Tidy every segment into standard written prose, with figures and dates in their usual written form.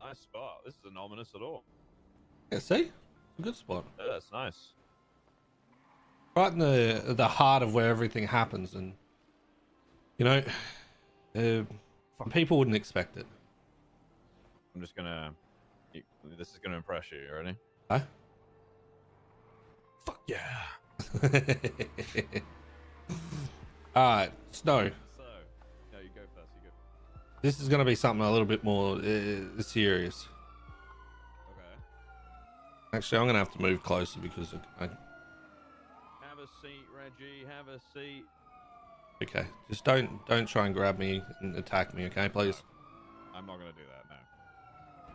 nice spot. This isn't ominous at all. Yeah, see? A good spot. Yeah, that's nice. Right in the heart of where everything happens, and you know, people wouldn't expect it. I'm just gonna. This is gonna impress you. You ready? Huh? Fuck yeah. Alright, Snow. So, no, you go first. You go first. This is going to be something a little bit more serious. Okay. Actually, I'm going to have to move closer because Have a seat, Reggie. Have a seat. okay, just don't try and grab me and attack me, okay, please? I'm not gonna do that. No.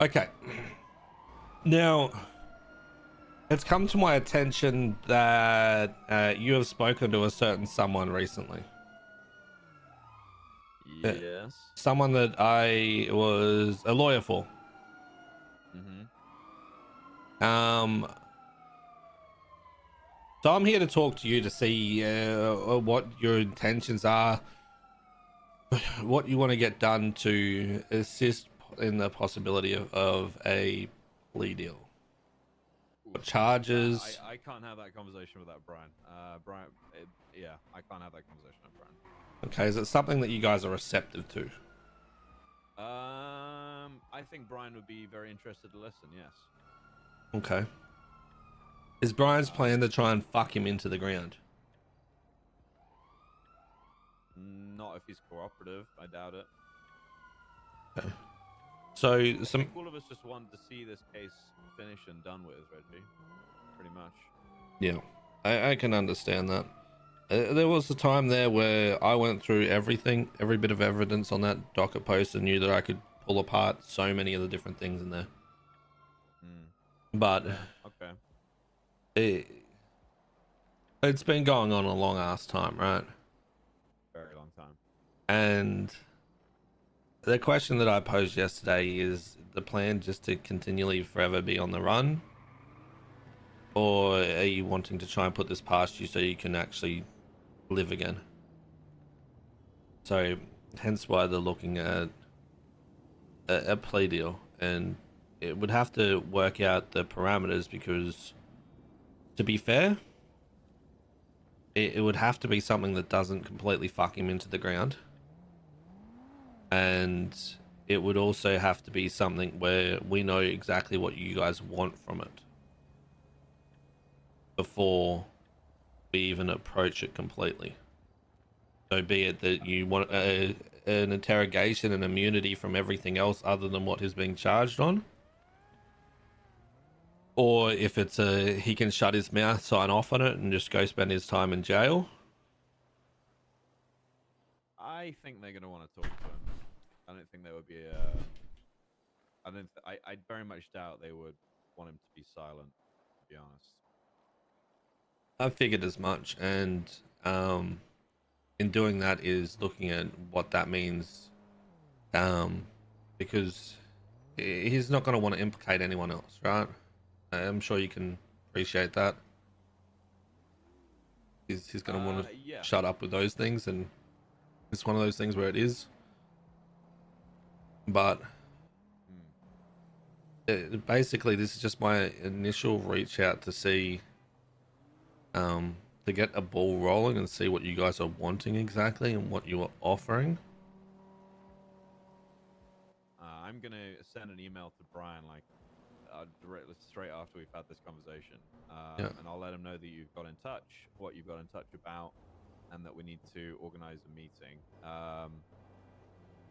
Okay. Now, it's come to my attention that you have spoken to a certain someone recently. Yes. Someone that I was a lawyer for. Mm-hmm. So I'm here to talk to you to see what your intentions are, what you want to get done to assist in the possibility of a plea deal. What charges? I can't have that conversation without Brian. Brian, yeah, I can't have that conversation with Brian. Okay, is it something that you guys are receptive to? I think Brian would be very interested to listen. Yes. Okay. Is Brian's plan to try and fuck him into the ground? Not if he's cooperative. I doubt it. Okay. So I think all of us just want to see this case finished and done with, Reggie. Pretty much. Yeah, I can understand that. There was a time there where I went through everything, every bit of evidence on that docket post, and knew that I could pull apart so many of the different things in there. But okay, it's been going on a long ass time, right? Very long time. And the question that I posed yesterday is the plan just to continually forever be on the run, or are you wanting to try and put this past you so you can actually live again? So hence why they're looking at a plea deal, and it would have to work out the parameters, because to be fair, it would have to be something that doesn't completely fuck him into the ground, and it would also have to be something where we know exactly what you guys want from it before we even approach it completely. So be it that you want an interrogation and immunity from everything else other than what he's being charged on, or if it's he can shut his mouth, sign off on it, and just go spend his time in jail. I think they're gonna want to talk to him. I don't think there would be I very much doubt they would want him to be silent, to be honest. I figured as much, and in doing that is looking at what that means, because he's not going to want to implicate anyone else, right? I'm sure you can appreciate that. He's going to want to shut up with those things, and it's one of those things where it is. But basically, this is just my initial reach out to see, to get a ball rolling and see what you guys are wanting exactly and what you are offering. I'm gonna send an email to Brian, like directly straight after we've had this conversation, and I'll let him know that you've got in touch, what you've got in touch about, and that we need to organize a meeting.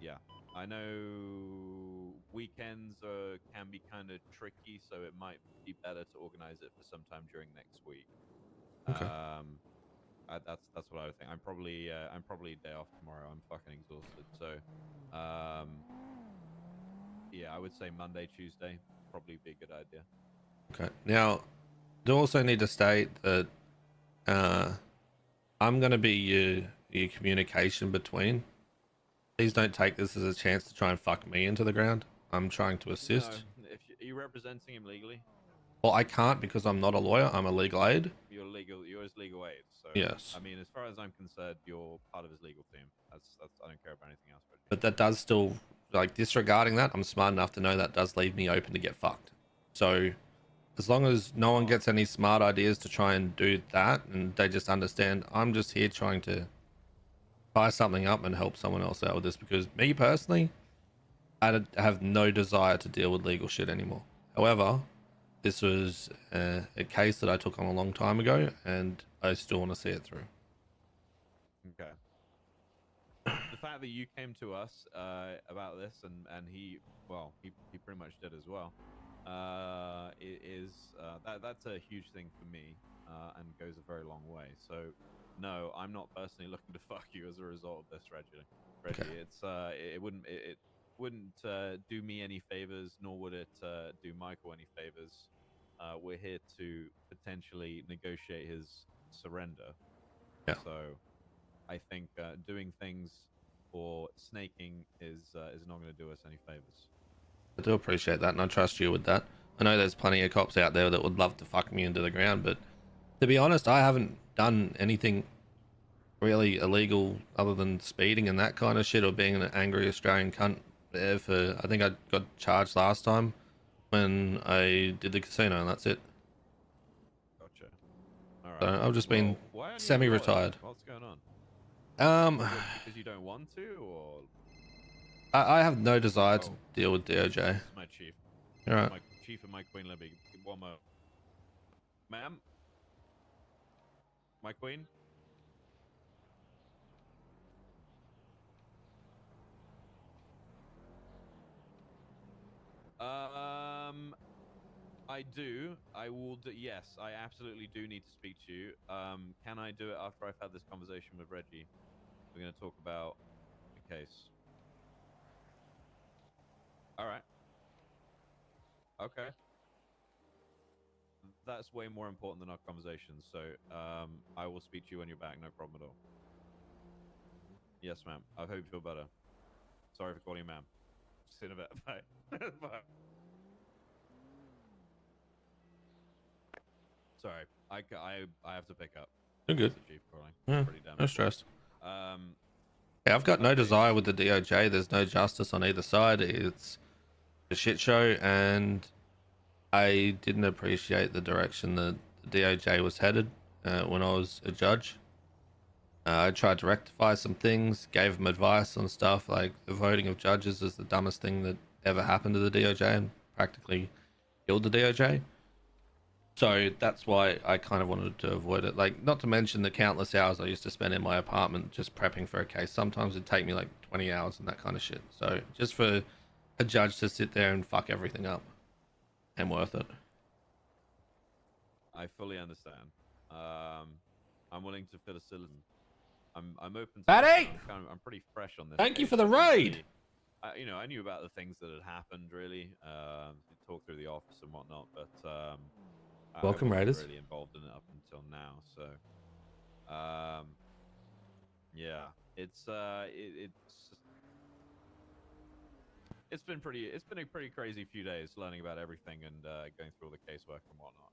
Yeah, I know weekends can be kind of tricky, so it might be better to organize it for sometime during next week. Okay. That's what I would think. I'm probably a day off tomorrow. I'm fucking exhausted. So, yeah, I would say Monday, Tuesday probably be a good idea. Okay. Now, do also need to state that I'm going to be your communication between. Please don't take this as a chance to try and fuck me into the ground. I'm trying to assist. No, are you representing him legally? Well, I can't because I'm not a lawyer. I'm a legal aid. You're his legal aid. So yes. I mean, as far as I'm concerned, you're part of his legal team. That's I don't care about anything else. But that does still like disregarding that, I'm smart enough to know that does leave me open to get fucked. So as long as no one gets any smart ideas to try and do that, and they just understand I'm just here trying to tie something up and help someone else out with this, because me personally, have no desire to deal with legal shit anymore. However, this was a case that I took on a long time ago, and I still want to see it through. Okay. The fact that you came to us about this, and he pretty much did as well, that's a huge thing for me, and goes a very long way. So no, I'm not personally looking to fuck you as a result of this, Reggie. Okay. It wouldn't do me any favors, nor would it do Michael any favors. We're here to potentially negotiate his surrender. Yeah. So I think doing things for snaking is not going to do us any favors. I do appreciate that, and I trust you with that. I know there's plenty of cops out there that would love to fuck me into the ground, but to be honest, I haven't done anything really illegal other than speeding and that kind of shit, or being an angry Australian cunt. I think I got charged last time when I did the casino, and that's it. Gotcha. All right. So I've just been semi-retired. What's going on? Because you don't want to, or I have no desire to deal with DOJ. This is my chief. All right. My chief and my queen. Let me one more. Ma'am, my queen. I do. I will do. Yes, I absolutely do need to speak to you. Can I do it after I've had this conversation with Reggie? We're going to talk about the case. All right. Okay. That's way more important than our conversation. So, I will speak to you when you're back. No problem at all. Yes, ma'am. I hope you feel better. Sorry for calling you ma'am. See you in a bit. Bye. Bye. Sorry, I have to pick up. You're good. Chief calling. Yeah, Pretty damn no stress. Yeah, I've got no desire with the DOJ. There's no justice on either side. It's a shit show, and I didn't appreciate the direction that the DOJ was headed when I was a judge. I tried to rectify some things, gave them advice on stuff like the voting of judges is the dumbest thing that ever happened to the DOJ and practically killed the DOJ. So that's why I kind of wanted to avoid it. Like, not to mention the countless hours I used to spend in my apartment just prepping for a case. Sometimes it'd take me like 20 hours and that kind of shit. So just for a judge to sit there and fuck everything up, ain't worth it. I fully understand. I'm willing to facilitate. I'm open to Patty! I'm pretty fresh on this. Thank you for the raid. I knew about the things that had happened, really. Talk through the office and whatnot, but welcome, I wasn't Raiders. really involved in it up until now, so yeah, it's been a pretty crazy few days learning about everything and going through all the casework and whatnot.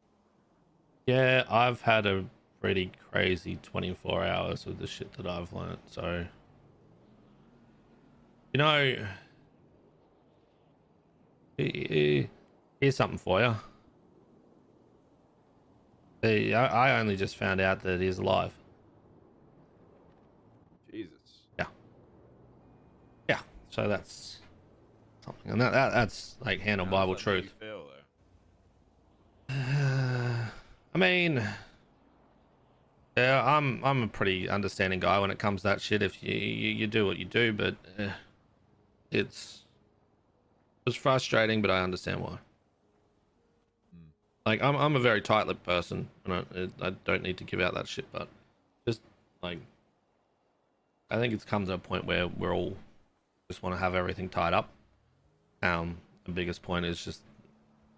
Yeah, I've had a pretty crazy 24 hours with the shit that I've learned. So, you know, here's something for you. I only just found out that he's alive. Jesus. Yeah. So that's something, and that's like handle Bible truth. Feel, I mean, yeah, I'm a pretty understanding guy when it comes to that shit. If you do what you do, but it was frustrating, but I understand why. Like, I'm a very tight-lipped person, and I don't need to give out that shit, but just like, I think it's come to a point where we're all just want to have everything tied up. The biggest point is just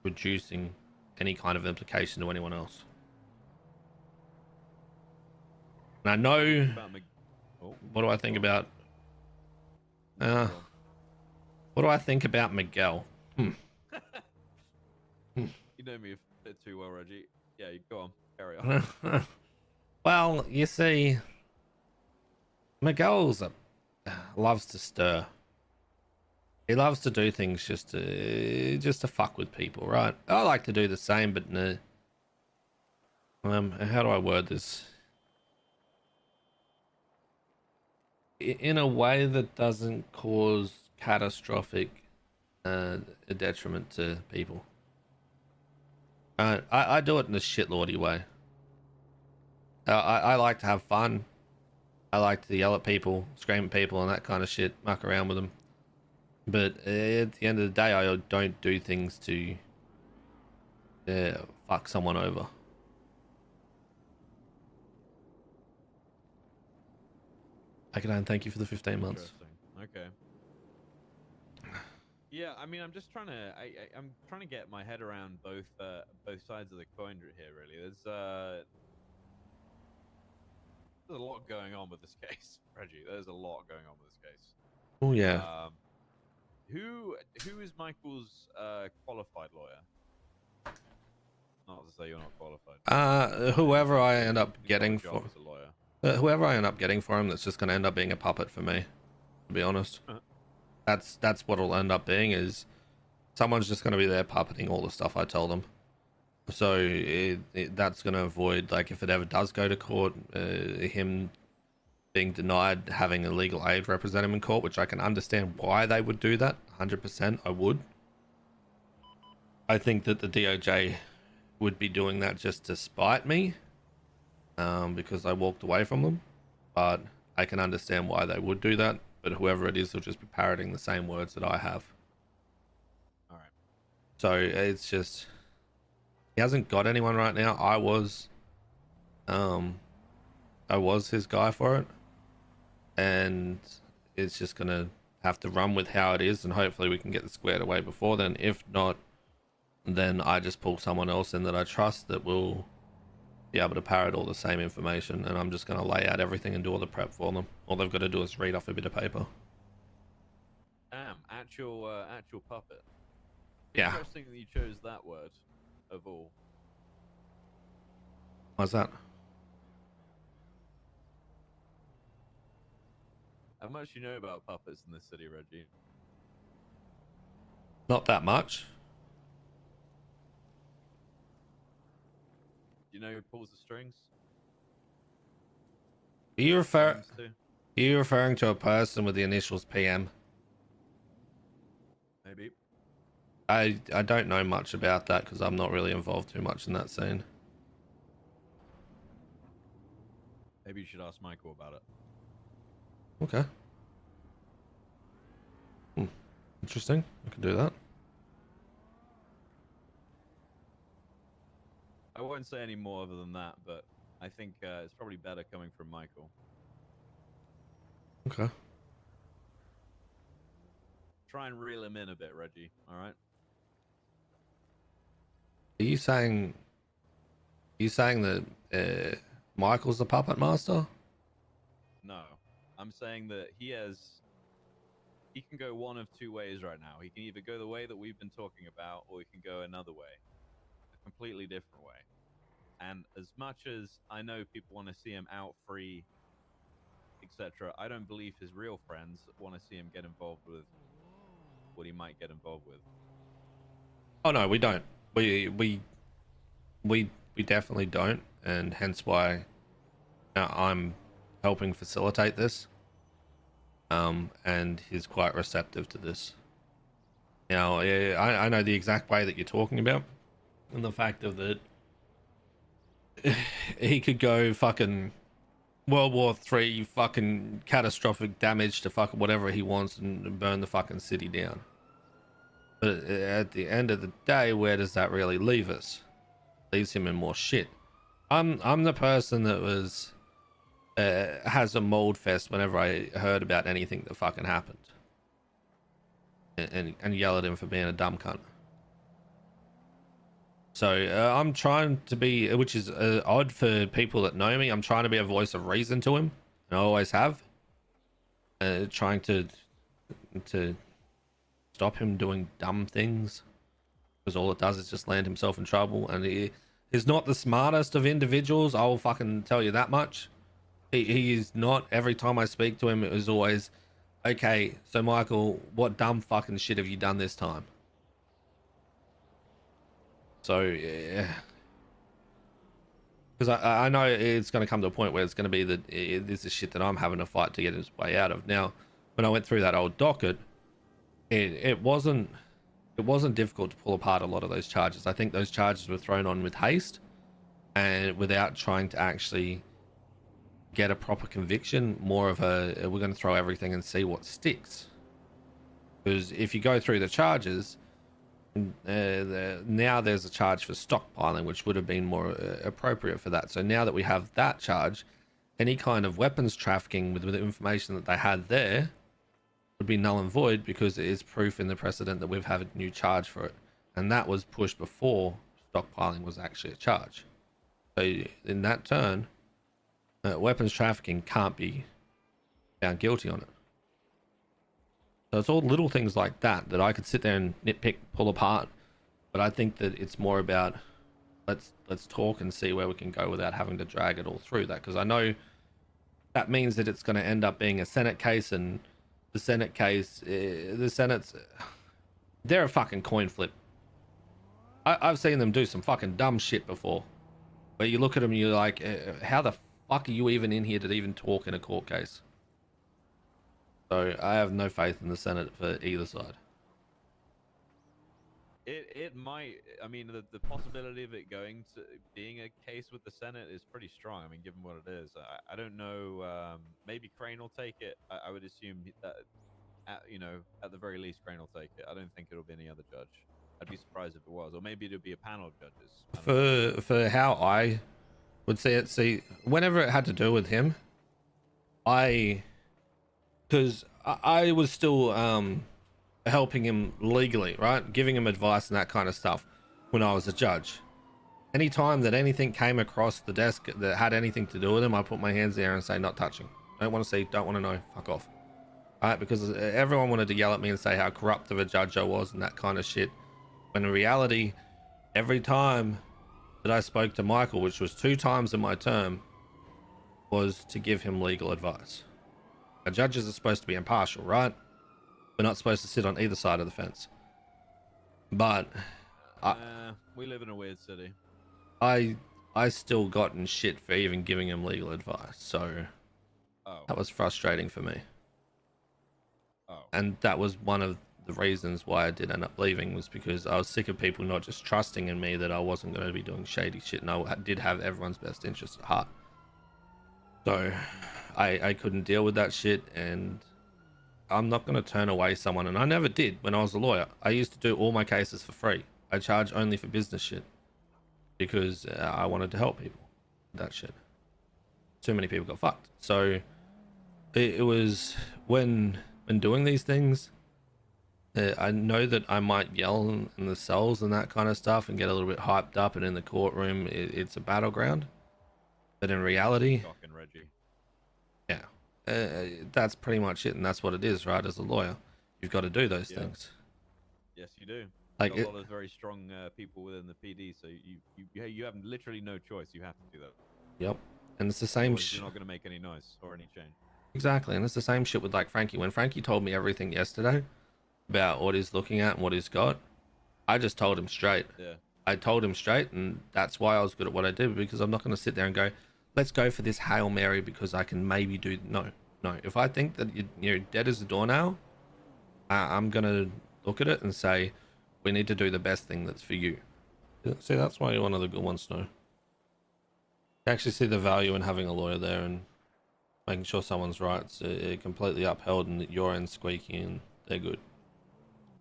reducing any kind of implication to anyone else. And I know, what do I think about? What do I think about Miguel? You know me a bit too well, Reggie. Yeah, go on, carry on. Well, you see, Miguel's loves to stir. He loves to do things just to fuck with people, right? I like to do the same, but no. How do I word this? In a way that doesn't cause catastrophic a detriment to people. I do it in a shitlordy way. I like to have fun. I like to yell at people, scream at people, and that kind of shit. Muck around with them. But at the end of the day, I don't do things to fuck someone over. Akadan, thank you for the 15 months. Okay. Yeah, I mean, I'm just trying to. I'm trying to get my head around both sides of the coin here. Really, there's a lot going on with this case, Reggie. There's a lot going on with this case. Oh yeah. Who is Michael's qualified lawyer? Not to say you're not qualified. Whoever I end up getting for. Whoever I end up getting for him, that's just going to end up being a puppet for me, to be honest. That's what it'll end up being, is someone's just going to be there puppeting all the stuff I tell them. So that's going to avoid, like, if it ever does go to court, him being denied having a legal aid represent him in court, which I can understand why they would do that. 100% I would. I think that the DOJ would be doing that just to spite me. Because I walked away from them, but I can understand why they would do that. But whoever it is will just be parroting the same words that I have. All right. So it's just, he hasn't got anyone right now. I was his guy for it, and it's just gonna have to run with how it is, and hopefully we can get it squared away before then. If not, then I just pull someone else in that I trust that will be able to parrot all the same information, and I'm just going to lay out everything and do all the prep for them. All they've got to do is read off a bit of paper. Damn, actual puppet. Yeah. Interesting that you chose that word of all. Why's that? How much do you know about puppets in this city, Reggie? Not that much. Do you know who pulls the strings? Are you referring to a person with the initials PM? Maybe. I don't know much about that because I'm not really involved too much in that scene. Maybe you should ask Michael about it. Okay. Interesting. I can do that. I won't say any more other than that, but I think it's probably better coming from Michael. Okay. Try and reel him in a bit, Reggie. All right. Are you saying that Michael's the puppet master? No, I'm saying that he can go one of two ways right now. He can either go the way that we've been talking about, or he can go another way, a completely different way. And as much as I know people want to see him out free, etc., I don't believe his real friends want to see him get involved with what he might get involved with. Oh no, we don't. We definitely don't, and hence why I'm helping facilitate this. And he's quite receptive to this. Now, I know the exact way that you're talking about, and the fact of that he could go fucking World War III, fucking catastrophic damage to fucking whatever he wants and burn the fucking city down. But at the end of the day, where does that really leave us? Leaves him in more shit. I'm the person that was has a mold fest whenever I heard about anything that fucking happened, and yell at him for being a dumb cunt. So I'm trying to be, which is odd for people that know me, I'm trying to be a voice of reason to him, and I always have. Trying to stop him doing dumb things, because all it does is just land himself in trouble. And he's not the smartest of individuals, I will fucking tell you that much. He is not. Every time I speak to him, it was always, Okay, so Michael, what dumb fucking shit have you done this time? So, yeah. Because I know it's going to come to a point where it's going to be that this is shit that I'm having to fight to get his way out of. Now, when I went through that old docket, it wasn't difficult to pull apart a lot of those charges. I think those charges were thrown on with haste and without trying to actually get a proper conviction. More of a we're going to throw everything and see what sticks. Because if you go through the charges, now there's a charge for stockpiling, which would have been more appropriate for that. So now that we have that charge, any kind of weapons trafficking with the information that they had there would be null and void, because it is proof in the precedent that we've had a new charge for it, and that was pushed before stockpiling was actually a charge. So in that turn, weapons trafficking can't be found guilty on it. So it's all little things like that that I could sit there and nitpick, pull apart, but I think that it's more about let's talk and see where we can go without having to drag it all through that, because I know that means that it's going to end up being a Senate case, and the Senate case, the Senate's, they're a fucking coin flip. I've seen them do some fucking dumb shit before, where you look at them and you're like, how the fuck are you even in here to even talk in a court case? So I have no faith in the Senate for either side. It might. I mean, the possibility of it going to being a case with the Senate is pretty strong. I mean, given what it is, I don't know. Maybe Crane will take it. I would assume that, at the very least, Crane will take it. I don't think it'll be any other judge. I'd be surprised if it was, or maybe it'll be a panel of judges. For how I would see it, whenever it had to do with him, because I was still helping him legally, right? Giving him advice and that kind of stuff when I was a judge. Anytime that anything came across the desk that had anything to do with him, I put my hands there and say, not touching. Don't want to see, don't want to know, fuck off. Right? Because everyone wanted to yell at me and say how corrupt of a judge I was and that kind of shit. When in reality, every time that I spoke to Michael, which was 2 times in my term, was to give him legal advice. Now, judges are supposed to be impartial, right? We're not supposed to sit on either side of the fence. But we live in a weird city. I still gotten shit for even giving him legal advice, so that was frustrating for me. And that was one of the reasons why I did end up leaving, was because I was sick of people not just trusting in me that I wasn't going to be doing shady shit, and I did have everyone's best interest at heart. So I couldn't deal with that shit, and I'm not going to turn away someone, and I never did when I was a lawyer. I used to do all my cases for free. I charge only for business shit because I wanted to help people with that shit. Too many people got fucked. So it was when doing these things, I know that I might yell in the cells and that kind of stuff and get a little bit hyped up, and in the courtroom it's a battleground. But in reality, yeah, that's pretty much it, and that's what it is, right? As a lawyer, you've got to do those things. Yes, you do. Like a lot of very strong people within the PD, so you have literally no choice. You have to do that. Yep, and it's the same. You're not going to make any noise or any change. Exactly, and it's the same shit with like Frankie. When Frankie told me everything yesterday about what he's looking at and what he's got, I just told him straight. Yeah. I told him straight, and that's why I was good at what I did, because I'm not going to sit there and go, let's go for this Hail Mary because I can maybe do... No. If I think that you're dead as a doornail, I'm going to look at it and say, we need to do the best thing that's for you. See, that's why you're one of the good ones, Snow. You actually see the value in having a lawyer there and making sure someone's rights are completely upheld and that your end's squeaky and they're good.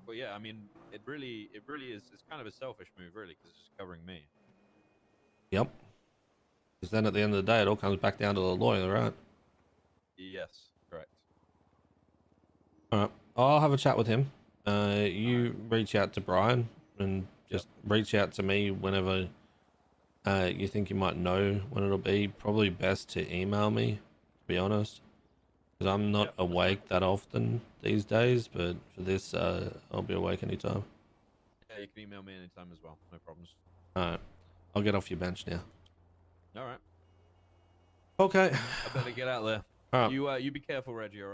Well, yeah, I mean, it really is. It's kind of a selfish move, really, because it's just covering me. Yep. Because then at the end of the day, it all comes back down to the lawyer, right? Yes, correct. All right, I'll have a chat with him. You reach out to Brian and just reach out to me whenever you think you might know when it'll be. Probably best to email me, to be honest, because I'm not awake that often these days, but for this, I'll be awake anytime. Yeah, you can email me anytime as well. No problems. All right, I'll get off your bench now. All right. Okay. I better get out there. All right. You be careful, Reggie. All right.